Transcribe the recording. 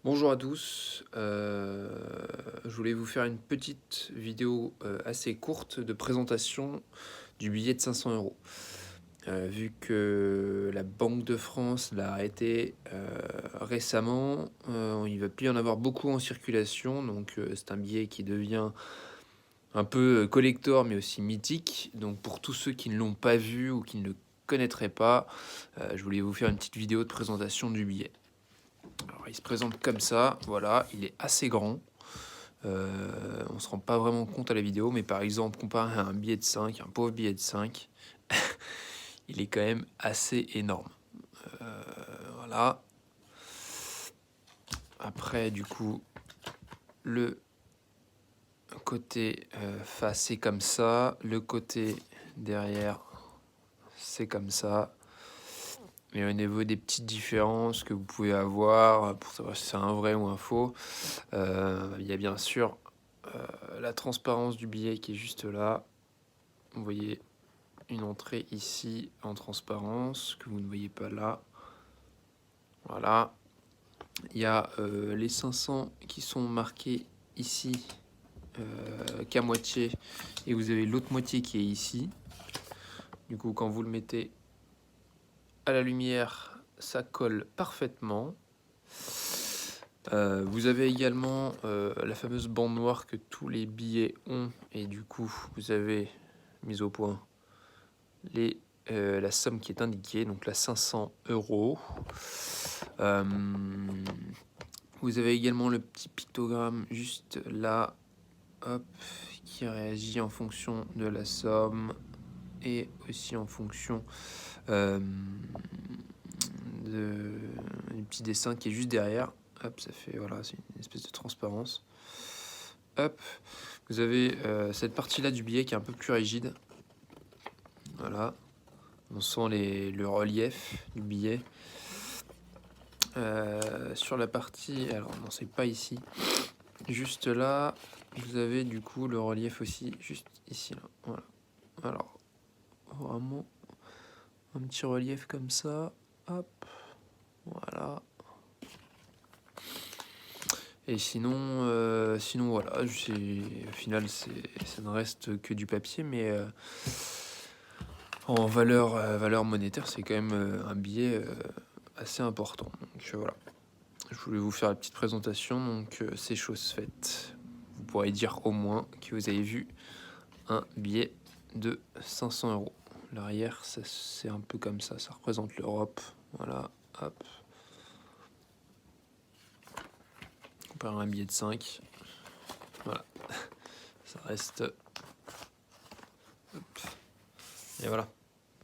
Bonjour à tous, je voulais vous faire une petite vidéo assez courte de présentation du billet de 500 euros. Vu que la Banque de France l'a arrêté récemment, il ne va plus y en avoir beaucoup en circulation, donc c'est un billet qui devient un peu collector mais aussi mythique. Donc pour tous ceux qui ne l'ont pas vu ou qui ne le connaîtraient pas, je voulais vous faire une petite vidéo de présentation du billet. Alors, il se présente comme ça, voilà, il est assez grand. On ne se rend pas vraiment compte à la vidéo, mais par exemple, comparé à un billet de 5, un pauvre billet de 5, il est quand même assez énorme. Voilà. Après, du coup, le côté face, c'est comme ça. Le côté derrière, c'est comme ça. Mais au niveau des petites différences que vous pouvez avoir pour savoir si c'est un vrai ou un faux, il y a bien sûr la transparence du billet qui est juste là. Vous voyez une entrée ici en transparence que vous ne voyez pas là. Voilà. Il y a les 500 qui sont marqués ici qu'à moitié et vous avez l'autre moitié qui est ici. Du coup, quand vous le mettez à la lumière, ça colle parfaitement. Vous avez également la fameuse bande noire que tous les billets ont et du coup vous avez mis au point la somme qui est indiquée, donc la 500 euros. Vous avez également le petit pictogramme juste là, hop, qui réagit en fonction de la somme et aussi en fonction du petit dessin qui est juste derrière. Hop, ça fait, voilà, c'est une espèce de transparence. Hop, vous avez cette partie-là du billet qui est un peu plus rigide. Voilà, on sent le relief du billet. Sur la partie, alors non, c'est pas ici, juste là, vous avez du coup le relief aussi, juste ici, là. Voilà. Alors, vraiment, un petit relief comme ça, hop, voilà. Et sinon voilà, au final, ça ne reste que du papier, mais en valeur monétaire, c'est quand même un billet assez important. Donc voilà, je voulais vous faire la petite présentation, donc c'est chose faite. Vous pourrez dire au moins que vous avez vu un billet de 500 euros. L'arrière, c'est un peu comme ça représente l'Europe. Voilà, hop. Comparé à un billet de 5, voilà, ça reste. Hop. Et voilà.